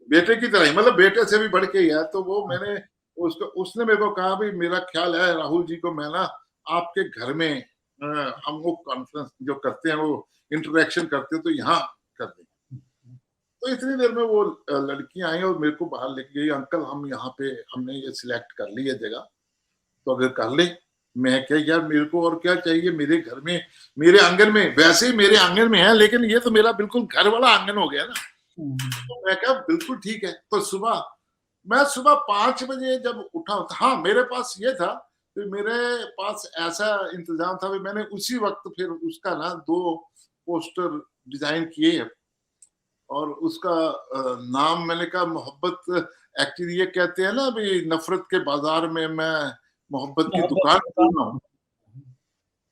बेटे की तरह ही, मतलब बेटे से भी बढ़ के ही है। तो वो मैंने उसको, उसने मेरे को कहा भी मेरा ख्याल है राहुल जी को मैं ना आपके घर में हम वो कॉन्फ्रेंस जो करते हैं, वो इंटरेक्शन करते हैं, तो यहाँ कर दें। तो इतनी देर में वो लड़कियां आई और मेरे को बाहर लेके गई, अंकल हम यहाँ पे हमने ये सिलेक्ट कर ली है जगह, तो अगर कर ले। मैं क्या यार, मेरे को और क्या चाहिए, मेरे घर में, मेरे आंगन में, वैसे ही मेरे आंगन में है, लेकिन ये तो मेरा बिल्कुल घर वाला आंगन हो गया ना। तो मैं कहा बिल्कुल ठीक है। तो मैं सुबह 5 बजे जब उठा, हाँ मेरे पास ये था, फिर मेरे पास ऐसा इंतजाम था भी मैंने उसी वक्त फिर उसका ना 2 पोस्टर डिजाइन किए, और उसका नाम मैंने कहा मोहब्बत। एक्चुअली ये कहते हैं ना भी नफरत के बाजार में मैं मोहब्बत की दुकान खोल रहा हूँ।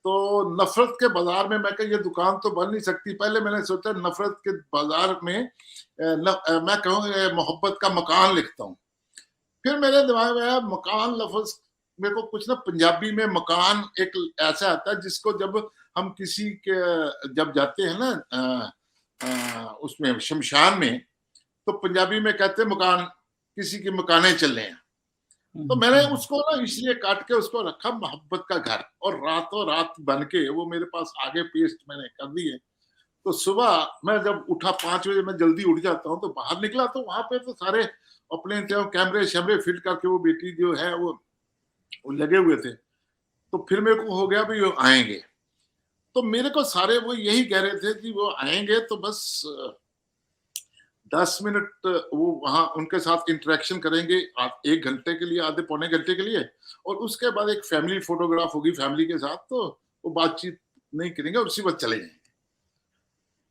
तो नफरत के बाजार में मैं कहा ये दुकान तो बन नहीं सकती। पहले मैंने सोचा नफरत के बाजार में मैं कहूँ मोहब्बत का मकान लिखता हूँ। फिर मेरे दिमाग में आया मकान लफ्ज, मेरे को कुछ ना पंजाबी में मकान एक ऐसा आता है जिसको जब हम किसी के जब जाते हैं ना उसमें शमशान में, तो पंजाबी में कहते हैं मकान, किसी के मकाने चल रहे हैं। तो मैंने उसको ना इसलिए काट के उसको रखा मोहब्बत का घर, और रातों रात बन के वो मेरे पास आगे पेस्ट मैंने कर दिए। तो सुबह मैं जब उठा 5 बजे, मैं जल्दी उठ जाता हूँ, तो बाहर निकला तो वहां पे तो सारे अपने कैमरे शैमरे फिट करके वो बेटी जो है वो लगे हुए थे। तो फिर मेरे को हो गया भी वो आएंगे। तो मेरे को सारे वो यही कह रहे थे कि वो आएंगे तो बस 10 मिनट वो वहां उनके साथ इंटरेक्शन करेंगे 1 घंटे के लिए, आधे पौने घंटे के लिए, और उसके बाद एक फैमिली फोटोग्राफ होगी फैमिली के साथ, तो वो बातचीत नहीं करेंगे और उसी वक्त चले जाएंगे।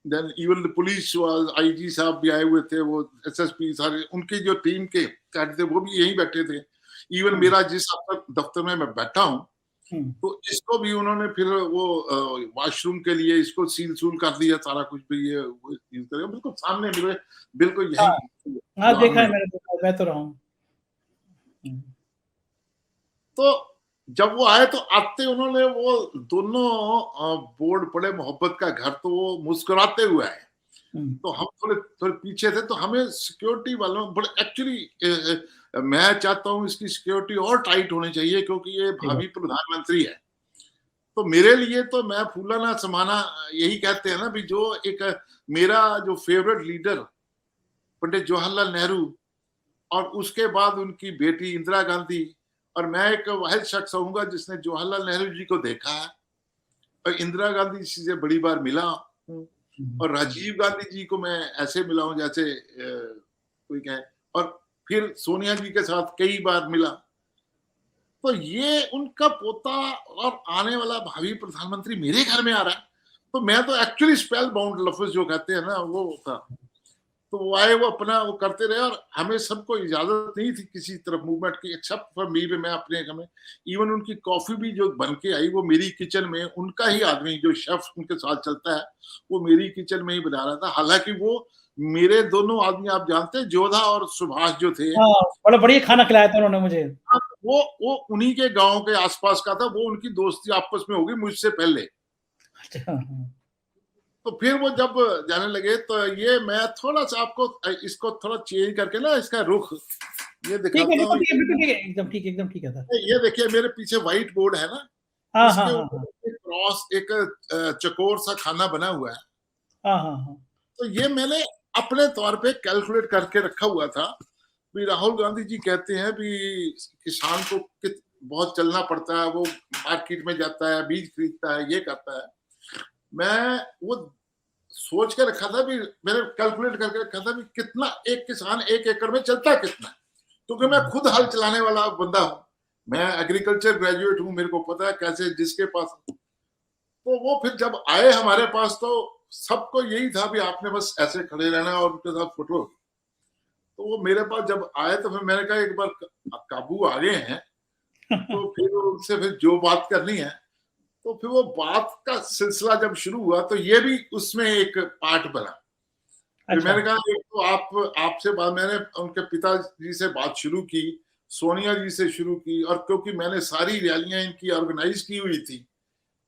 Then even the police was, IG साहब भी आए हुए थे, वो एसएसपी सारे उनकी जो टीम के कैड थे वो भी यहीं बैठे थे। इवन मेरा जिस दफ्तर में मैं बैठा हूँ, तो इसको भी उन्होंने फिर वो वॉशरूम के लिए इसको सील सूल कर दिया, सारा कुछ भी ये यूज करेगा, बिल्कुल सामने मेरे, बिल्कुल यही। हाँ देखा है मैंने, देखा, मैं तो रहा हूँ। तो जब वो आए तो आते उन्होंने वो दोनों बोर्ड पड़े मोहब्बत का घर, तो वो मुस्कुराते हुए आए। तो हम थोड़े थोड़े पीछे थे, तो हमें सिक्योरिटी वालों बड़े एक्चुअली मैं चाहता हूँ इसकी सिक्योरिटी और टाइट होनी चाहिए, क्योंकि ये भावी प्रधानमंत्री है। तो मेरे लिए तो मैं फूला ना समाना, यही कहते हैं ना भी, जो एक मेरा जो फेवरेट लीडर पंडित जवाहरलाल नेहरू, और उसके बाद उनकी बेटी इंदिरा गांधी, और मैं एक वाहिद शख्स होऊंगा जिसने जवाहरलाल नेहरू जी को देखा है, और इंदिरा गांधी जी से बड़ी बार मिला हूँ, और राजीव गांधी जी को मैं ऐसे मिला हूं जैसे कोई कहे, और फिर सोनिया जी के साथ कई बार मिला। तो ये उनका पोता और आने वाला भावी प्रधानमंत्री मेरे घर में आ रहा है, तो मैं तो एक्चुअली स्पेल बाउंड, लफ्ज जो कहते हैं ना वो था। तो वो आए, वो अपना वो करते रहे, और हमें सबको इजाजत नहीं थी किसी तरफ मूवमेंट की, एक्सेप्ट फॉर मी। मैं अपने घर में, इवन उनकी कॉफी भी जो बन के आई वो मेरी किचन में, उनका ही आदमी जो शेफ उनके साथ चलता है वो मेरी किचन में ही बना रहा था। हालांकि वो मेरे दोनों आदमी, आप जानते हैं जोधा और सुभाष जो थे, बड़ा बढ़िया खाना खिलाया था उन्होंने मुझे। वो उन्हीं के गांव के आसपास का था, वो उनकी दोस्ती आपस में होगी मुझसे पहले। तो फिर वो जब जाने लगे, तो ये मैं थोड़ा सा आपको इसको थोड़ा चेंज करके ना इसका रुख ये दिखाता हूँ। एकदम ठीक, एकदम ठीक है सर। ये देखिए मेरे पीछे व्हाइट बोर्ड है ना, इसके ऊपर एक क्रॉस, एक चकोर सा खाना बना हुआ है। तो ये मैंने अपने तौर पे कैलकुलेट करके रखा हुआ था भी, राहुल गांधी जी कहते हैं भी किसान को बहुत चलना पड़ता है, वो मार्केट में जाता है, बीज खरीदता है, ये करता है। मैं वो सोच के रखा था भी, मैंने कैलकुलेट करके रखा था भी कितना एक किसान 1 एकड़ में चलता कितना, क्योंकि मैं खुद हल चलाने वाला बंदा हूं, मैं एग्रीकल्चर ग्रेजुएट हूं, मेरे को पता है कैसे जिसके पास। तो वो फिर जब आए हमारे पास, तो सबको यही था भी आपने बस ऐसे खड़े रहना और उनके साथ फोटो। तो वो मेरे पास जब आए, तो फिर मैंने कहा एक बार काबू आ गए हैं, तो फिर उनसे फिर जो बात करनी है, तो फिर वो बात का सिलसिला जब शुरू हुआ, तो ये भी उसमें एक पार्ट बना। फिर मैंने कहा एक तो आपसे बात, मैंने उनके पिताजी से बात शुरू की, सोनिया जी से शुरू की, और क्योंकि मैंने सारी रैलियां इनकी ऑर्गेनाइज की हुई थी,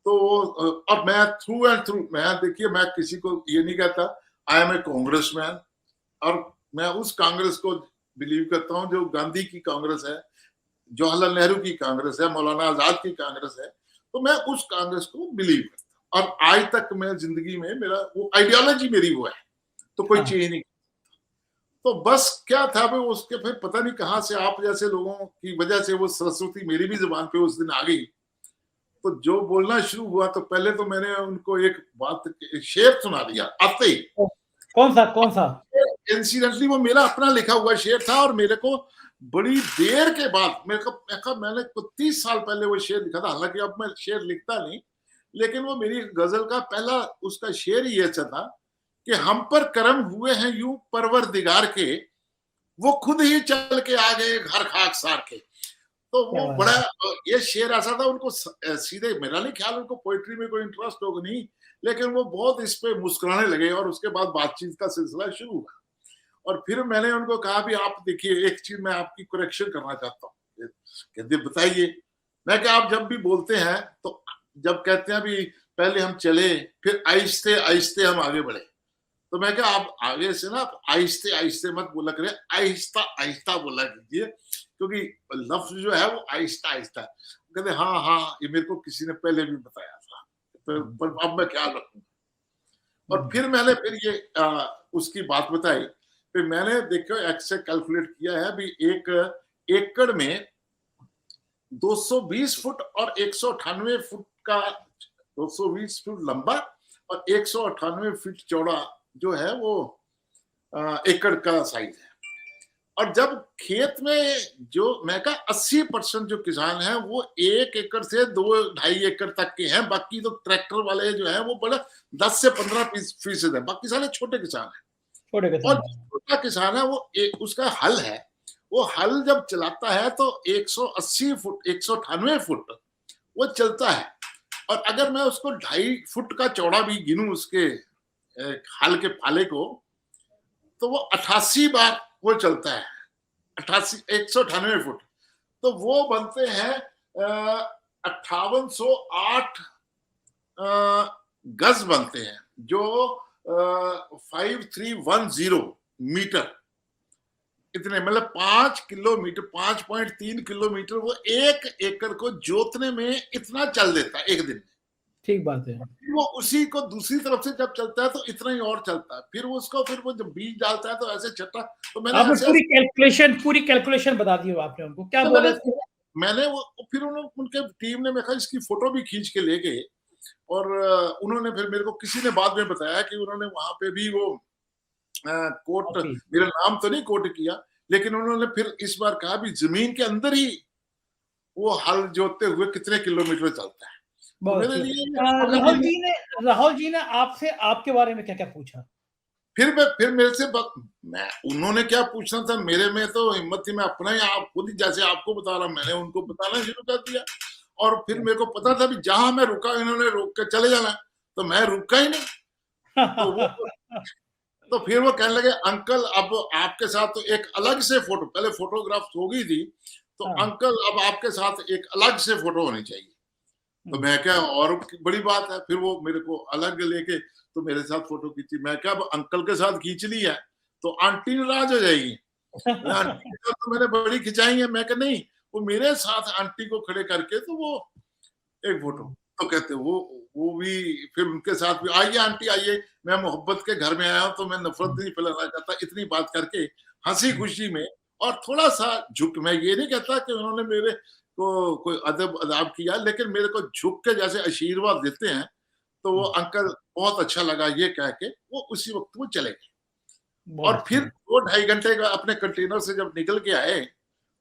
तो अब मैं थ्रू एंड थ्रू, मैं देखिए मैं किसी को ये नहीं कहता आई एम ए कांग्रेसमैन, और मैं उस कांग्रेस को बिलीव करता हूं जो गांधी की कांग्रेस है, जवाहरलाल नेहरू की कांग्रेस है, मौलाना आजाद की कांग्रेस है। तो मैं उस कांग्रेस को बिलीव करता हूं, और आज तक मैं जिंदगी में मेरा वो आइडियोलॉजी मेरी वो है, तो कोई चेंज नहीं। तो बस क्या था भाई, उसके फिर पता नहीं कहां से आप जैसे लोगों की वजह से वो सरस्वती मेरी भी जुबान पे उस दिन आ गई। तो जो बोलना शुरू हुआ, तो पहले तो मैंने उनको एक बात, शेर सुना दिया आते ही। कौन सा इंसिडेंटली वो मेरा अपना लिखा हुआ शेर था, और मेरे को बड़ी देर के बाद मैंने 30 साल पहले वो शेर लिखा था। हालांकि अब मैं शेर लिखता नहीं, लेकिन वो मेरी गजल का पहला उसका शेर ही ऐसा था कि हम पर कर्म हुए हैं यूं परवरदिगार के, वो खुद ही चल के आ गए घर खाक सार के। तो वो बड़ा ये शेर ऐसा था, उनको सीधे, मेरा नहीं ख्याल उनको पोइट्री में कोई इंटरेस्ट होगा नहीं, लेकिन वो बहुत इस पे मुस्कुराने लगे, और उसके बाद बातचीत का सिलसिला शुरू हुआ। और फिर मैंने उनको कहा भी आप देखिए, एक चीज मैं आपकी करेक्शन करना चाहता हूँ। कहते बताइए। मैं क्या, आप जब भी बोलते हैं तो जब कहते हैं भी पहले हम चले, फिर आहिस्ते आहिस्ते हम आगे बढ़े, तो मैं क्या आप आगे से ना आहिस्ते आहिस्ते मत बोला करें, आहिस्ता आहिस्ता बोला कीजिए, क्योंकि लफ्ज जो है वो आहिस्ता आहिस्ता। कहते हाँ हाँ, ये मेरे को किसी ने पहले भी बताया था, पर अब मैं ख्याल रखूंगा। और फिर मैंने फिर ये उसकी बात बताई। फिर मैंने देखो एक्से कैलकुलेट किया है भी, 1 एकड़ में 220 फुट और 198 फुट का, 220 फुट लंबा और 198 फीट चौड़ा जो है वो एकड़ का साइज है। और जब खेत में जो मैं कहा 80% जो किसान हैं वो 1 एकड़ से 2-2.5 एकड़ तक के हैं, बाकी तो ट्रैक्टर वाले जो हैं वो बड़ा 10 से 15% है, बाकी सारे छोटे किसान हैं। छोटे और किसान जो हैं। छोटा किसान है वो उसका हल है, वो हल जब चलाता है तो 180 फुट 198 फुट वो चलता है। और अगर मैं उसको 2.5 फुट का चौड़ा भी गिनूं उसके हल के फाले को, तो वो 88 बार वो चलता है, 88 198 फुट। तो वो बनते हैं 5808 गज बनते हैं, जो 5310 मीटर, इतने मतलब 5 किलोमीटर 5.3 किलोमीटर वो 1 एकड़ को जोतने में इतना चल देता है एक दिन में। ठीक बात है। वो उसी को दूसरी तरफ से जब चलता है तो इतना ही और चलता है, फिर उसको फिर वो जब बीज डालता है तो ऐसे छट्टा। तो मैंने आपने ऐसे पूरी कैलकुलेशन बता दी हो आपने उनको, क्या तो बोले? मैंने वो फिर उन्होंने उनके टीम ने मेरे इसकी फोटो भी खींच के ले गए। और उन्होंने फिर मेरे को किसी ने बाद में बताया कि उन्होंने वहां पे भी वो कोट, मेरा नाम तो नहीं कोट किया, लेकिन उन्होंने फिर इस बार कहा भी जमीन के अंदर ही वो हल जोतते हुए कितने किलोमीटर चलता है। तो मेरे लिए राहुल जी ने आपसे आपके बारे में क्या क्या पूछा? फिर मेरे से मैं उन्होंने क्या पूछना था, मेरे में तो हिम्मत थी, मैं अपना ही आप खुद ही जैसे आपको बता रहा, मैंने उनको बताना शुरू कर दिया। और फिर मेरे को पता था भी जहां मैं रुका इन्होंने रोक के चले जाना, तो मैं रुका ही नहीं। तो फिर वो कहने लगे अंकल अब आपके साथ तो एक अलग से फोटो, पहले फोटोग्राफ हो गई थी, तो अंकल अब आपके साथ एक अलग से फोटो होनी चाहिए। तो मैं क्या, और बड़ी बात है, फिर वो मेरे को अलग लेके तो मेरे साथ फोटो खींची। मैं क्या, अब अंकल के साथ खींच ली है तो आंटी नाराज हो जाएगी। आंटी के साथ तो मैंने बड़ी खिंचाई है। मैं क्या नहीं, वो मेरे साथ आंटी को खड़े करके तो वो एक फोटो। तो कहते वो भी फिर उनके साथ भी, आइए आंटी आइए, मैं मोहब्बत के घर में आया हूं तो मैं नफरत नहीं फैलाना चाहता, इतनी बात करके हंसी खुशी में। और थोड़ा सा झुक, मैं ये नहीं कहता कि उन्होंने मेरे को कोई अदब अदाब किया, लेकिन मेरे को झुक के जैसे आशीर्वाद देते हैं, तो वो अंकल बहुत अच्छा लगा ये कह के वो उसी वक्त वो चले गए। और फिर 2-2.5 घंटे का अपने कंटेनर से जब निकल के आए,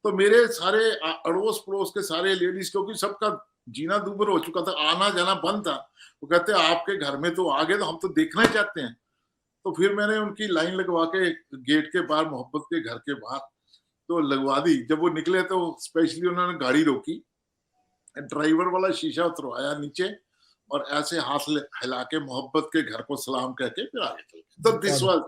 तो मेरे सारे अड़ोस पड़ोस के सारे लेडीज, क्योंकि सबका जीना दूभर हो चुका था, आना जाना बंद था, वो कहते आपके घर में तो आ गए तो हम तो देखना ही चाहते हैं। तो फिर मैंने उनकी लाइन लगवा के गेट के बाहर, मोहब्बत के घर के बाहर तो लगवा दी। जब वो निकले तो स्पेशली उन्होंने गाड़ी रोकी, ड्राइवर वाला शीशा उतरवाया नीचे, और ऐसे हाथ हिला के मोहब्बत के घर को सलाम करके फिर आगे चले। तो दिस वाज,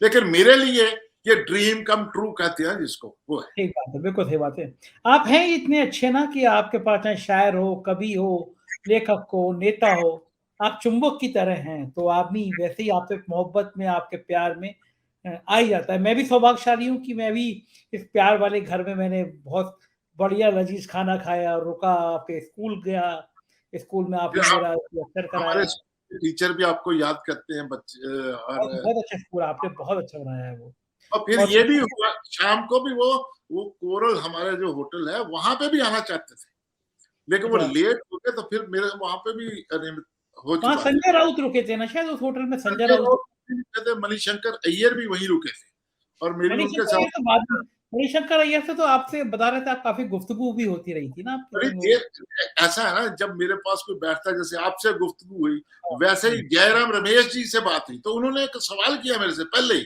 लेकिन मेरे लिए ये ड्रीम कम ट्रू कहते हैं जिसको, वो है। ठीक बात है, बिल्कुल सही बात है। आप हैं इतने अच्छे ना कि आपके पास चाहे शायर हो, कवि हो, लेखक हो, नेता हो, आप चुंबक की तरह हैं। तो आदमी वैसे ही आपसे मोहब्बत में, आपके प्यार में आ ही जाता है। मैं भी सौभाग्यशाली हूँ कि मैं भी इस प्यार वाले घर में मैंने बहुत बढ़िया लजीज खाना खाया, रुका, फिर स्कूल गया, स्कूल में आपने मेरा लेक्चर हमारे कराया। टीचर भी आपको याद करते हैं बच्चे। और बहुत अच्छा स्कूल आपने बहुत अच्छा बनाया है वो। और फिर और ये भी हुआ शाम को भी वो कोरल हमारे जो होटल है वहां पे भी आना चाहते थे, लेकिन वो अच्छा, लेट हो गए, तो फिर मेरे वहां पे भी हो वहाँ चुका था। संजय राउत रुके थे ना शायद उस होटल में, संजय संजय राउत। राउत भी रुके थे, मणिशंकर अय्यर भी वहीं रुके थे, और मेरी उनके मणिशंकर अय्यर साथ तो बाद में, मणिशंकर अय्यर से तो आपसे बता रहे थे, आप काफी गुफ्तगू भी होती रही थी ना आपकी बड़ी तो। देर। ऐसा है ना, जब मेरे पास कोई बैठता है, जैसे आपसे गुफ्तगू हुई, वैसे ही जयराम रमेश जी से बात हुई, तो उन्होंने एक सवाल किया मेरे से पहले ही,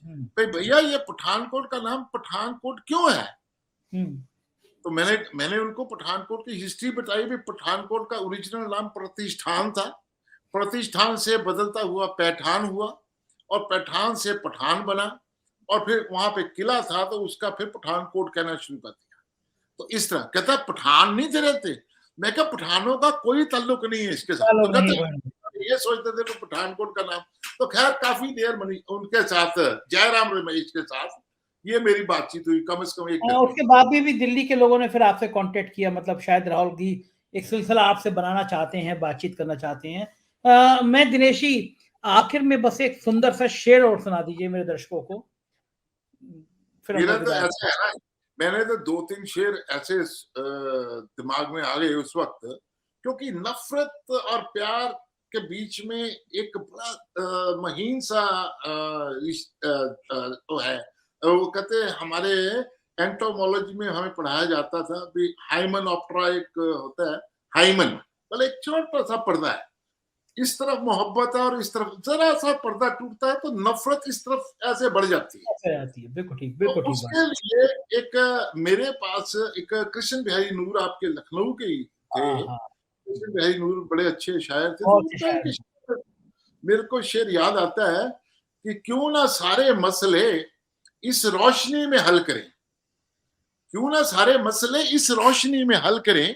भाई भैया ये पठानकोट का नाम पठानकोट क्यों है? तो मैंने उनको पठानकोट की हिस्ट्री बताई भी। पठानकोट का ओरिजिनल नाम प्रतिष्ठान था, प्रतिष्ठान से बदलता हुआ पैठान हुआ, और पैठान से पठान बना, और फिर वहां पे किला था तो उसका फिर पठानकोट कहना शुरू कर दिया। तो इस तरह कहता पठान नहीं थे रहते। मैं क्या, पठानों का कोई ताल्लुक नहीं है इसके साथ। तो कहते ये सोचते थे तो पठानकोट का नाम। तो खैर काफी देर उनके साथ, जयराम रमेश के साथ ये मेरी बातचीत हुई, कम से कम 1 घंटे। उसके बाद भी दिल्ली के लोगों ने फिर आपसे कांटेक्ट किया, मतलब शायद राहुल जी एक सिलसिला आपसे बनाना चाहते हैं, बातचीत करना चाहते हैं। मैं दिनेश जी, आखिर में बस एक सुंदर सा शेर और सुना दीजिए मेरे दर्शकों को, फिर हम मेरा लोग तो विदा। ऐसा है ना, मैंने तो 2-3 शेर ऐसे दिमाग में आ गए उस वक्त, क्योंकि नफरत और प्यार के बीच में एक बड़ा महीन सा वो है, वो कहते हैं हमारे एंटोमोलॉजी में हमें पढ़ाया जाता था भी हाइमन ऑप्टरा एक होता है, हाइमन मतलब एक छोटा सा पर्दा है, इस तरफ मोहब्बत है और इस तरफ जरा सा पर्दा टूटता है तो नफरत इस तरफ ऐसे बढ़ जाती है। ऐसे आती है, बिल्कुल ठीक तो बात। उसके लिए एक मेरे पास एक कृष्ण बिहारी नूर आपके लखनऊ के ही थे, हाँ हाँ, कृष्ण बिहारी नूर बड़े अच्छे शायर थे, तो बहुत उनका एक शायर शेर मेरे को शेर याद आता है कि क्यों ना सारे मसले इस रोशनी में हल करें, क्यों ना सारे मसले इस रोशनी में हल करें,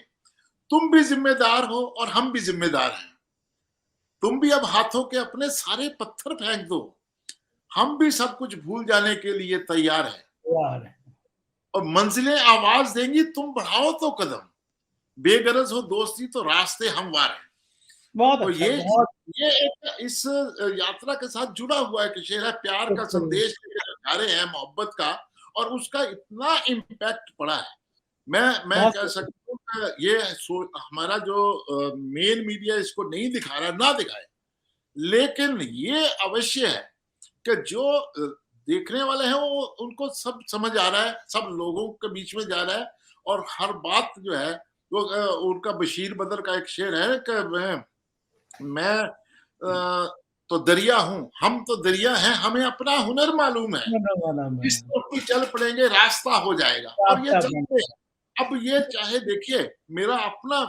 तुम भी जिम्मेदार हो और हम भी जिम्मेदार हैं, तुम भी अब हाथों के अपने सारे पत्थर फेंक दो, हम भी सब कुछ भूल जाने के लिए तैयार हैं, यार। और मंजिलें आवाज देंगी तुम बढ़ाओ तो कदम, बेगरज हो दोस्ती तो रास्ते हमवार हैं। बहुत तो अच्छा, बहुत ये एक इस यात्रा के साथ जुड़ा हुआ एक शेर है, प्यार का बिल्कुल। संदेश लेकर जा रहे हैं, मोहब्बत का, और उसका इतना इम्पैक्ट पड़ा है। मैं बहुत कह सकता हूँ कि ये हमारा जो मेन मीडिया इसको नहीं दिखा रहा, ना दिखाए, लेकिन ये अवश्य है कि जो देखने वाले हैं वो उनको सब समझ आ रहा है, सब लोगों के बीच में जा रहा है, और हर बात जो है वो उनका बशीर बदर का एक शेर है कि मैं तो दरिया हूं, हम तो दरिया हैं, हमें अपना हुनर मालूम है, इस तरफ भी चल पड़ेंगे रास्ता हो जाएगा, और ये चलते हैं। अब ये चाहे देखिए मेरा अपना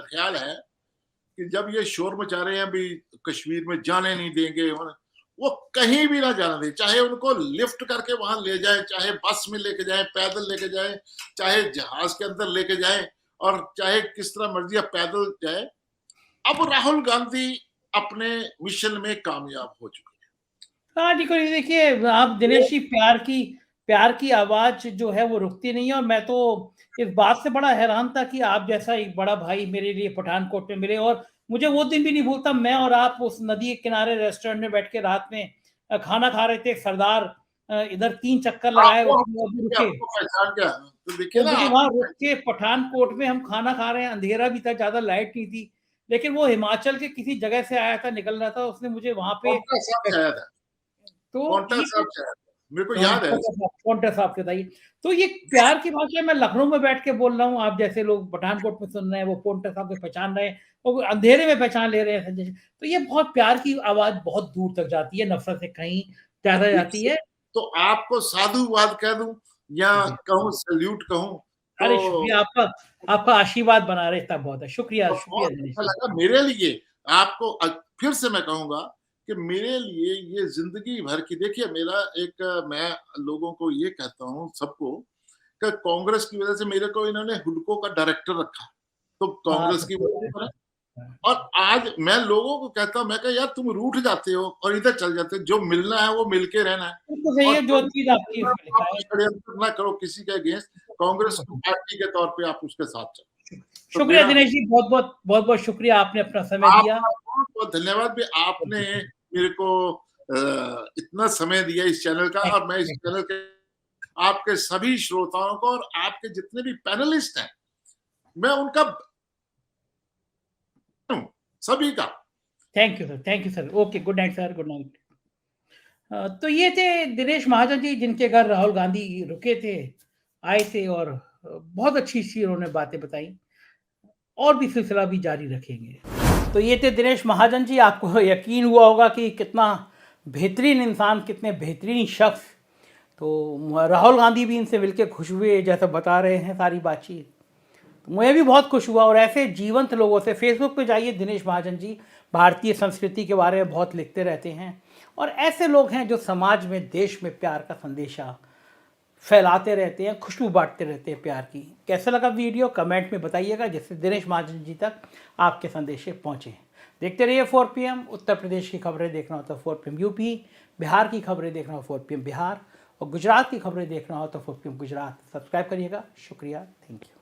ख्याल है कि जब ये शोर मचा रहे हैं भी कश्मीर में जाने नहीं देंगे, वो कहीं भी ना जाने दें, चाहे उनको लिफ्ट करके वहां ले जाए, चाहे बस में लेके जाए, पैदल लेके जाए, चाहे जहाज के अंदर लेके जाए, और चाहे किस तरह मर्जी पैदल जाए। अब राहुल गांधी अपने मिशन में कामयाब हो चुके हैं। हाँ जी, कोई देखिए आप दिनेश जी, प्यार की आवाज जो है वो रुकती नहीं है, और मैं तो इस बात से बड़ा हैरान था कि आप जैसा एक बड़ा भाई मेरे लिए पठानकोट में मिले, और मुझे वो दिन भी नहीं भूलता, मैं और आप उस नदी के किनारे रेस्टोरेंट में बैठ के रात में खाना खा रहे थे, सरदार इधर 3 चक्कर लगाए, रुके, आपको पहचान गया तो देखिए तो ना देखिए वहां रुक के पठानकोट में हम खाना खा रहे हैं, अंधेरा भी था, ज्यादा लाइट नहीं थी, लेकिन वो हिमाचल के किसी जगह से आया था, निकल रहा था, उसने मुझे वहां पे कौन सा छाया था, तो कौन ये सा छाया था, मेरे को याद है। कौन साहब के बताइए। तो ये प्यार की भाषा मैं लखनऊ में बैठ के बोल रहा हूँ, आप जैसे लोग पठानकोट में सुन रहे हैं, वो पोंटा साहब को पहचान रहे हैं, वो अंधेरे में पहचान ले रहे हैं संजय जी। तो ये बहुत प्यार की आवाज बहुत दूर तक जाती है, नफरत से कहीं ज्यादा जाती है। तो आपको साधुवाद कह दूं या कहूं सल्यूट कहूं, अरे तो शुक्रिया, आपका आशीर्वाद बना रहे था, बहुत है, शुक्रिया शुक्रिया बहुत दिनेश अच्छा जी। लगा मेरे लिए। आपको फिर से मैं कहूंगा कि मेरे लिए ये जिंदगी भर की, देखिए मेरा एक, मैं लोगों को ये कहता हूँ सबको कि कांग्रेस की वजह से मेरे को इन्होंने हुडको का डायरेक्टर रखा, तो कांग्रेस की वजह से, और आज मैं लोगों को कहता हूँ, मैं कहा यार तुम रूठ जाते हो और इधर चल जाते हो, जो मिलना है वो मिलके रहना है, बिल्कुल सही और है, जो चीज आपकी लिखा है। षड्यंत्र ना करो किसी के अगेंस्ट, कांग्रेस को पार्टी के तौर पे आप उसके साथ चलो। तो शुक्रिया दिनेश जी, बहुत बहुत शुक्रिया, आपने अपना समय दिया। आपका बहुत बहुत धन्यवाद भी, आपने मेरे को इतना समय दिया इस चैनल का, और मैं इस चैनल के आपके सभी श्रोताओं को और आपके जितने भी पैनलिस्ट हैं, मैं उनका सभी का thank you sir, okay, good night sir, good night. तो ये थे दिनेश महाजन जी, जिनके घर राहुल गांधी रुके थे, आए थे, और बहुत अच्छी सी उन्होंने बातें बताई, और भी सिलसिला भी जारी रखेंगे। तो ये थे दिनेश महाजन जी, आपको यकीन हुआ होगा कि कितना बेहतरीन इंसान, कितने बेहतरीन शख्स। तो राहुल गांधी भी इनसे मिलकर खुश हुए, जैसा बता रहे हैं सारी बातचीत, तो मुझे भी बहुत खुश हुआ। और ऐसे जीवंत लोगों से फेसबुक पे जाइए, दिनेश महाजन जी भारतीय संस्कृति के बारे में बहुत लिखते रहते हैं, और ऐसे लोग हैं जो समाज में, देश में प्यार का संदेशा फैलाते रहते हैं, खुशबू बांटते रहते हैं प्यार की। कैसा लगा वीडियो कमेंट में बताइएगा, जिससे दिनेश महाजन जी तक आपके संदेशे पहुँचे। देखते रहिए 4 PM। उत्तर प्रदेश की खबरें देखना हो तो 4 PM यूपी, बिहार की खबरें देखना हो 4 PM बिहार, और गुजरात की खबरें देखना हो तो 4 PM गुजरात। सब्सक्राइब करिएगा। शुक्रिया, थैंक यू।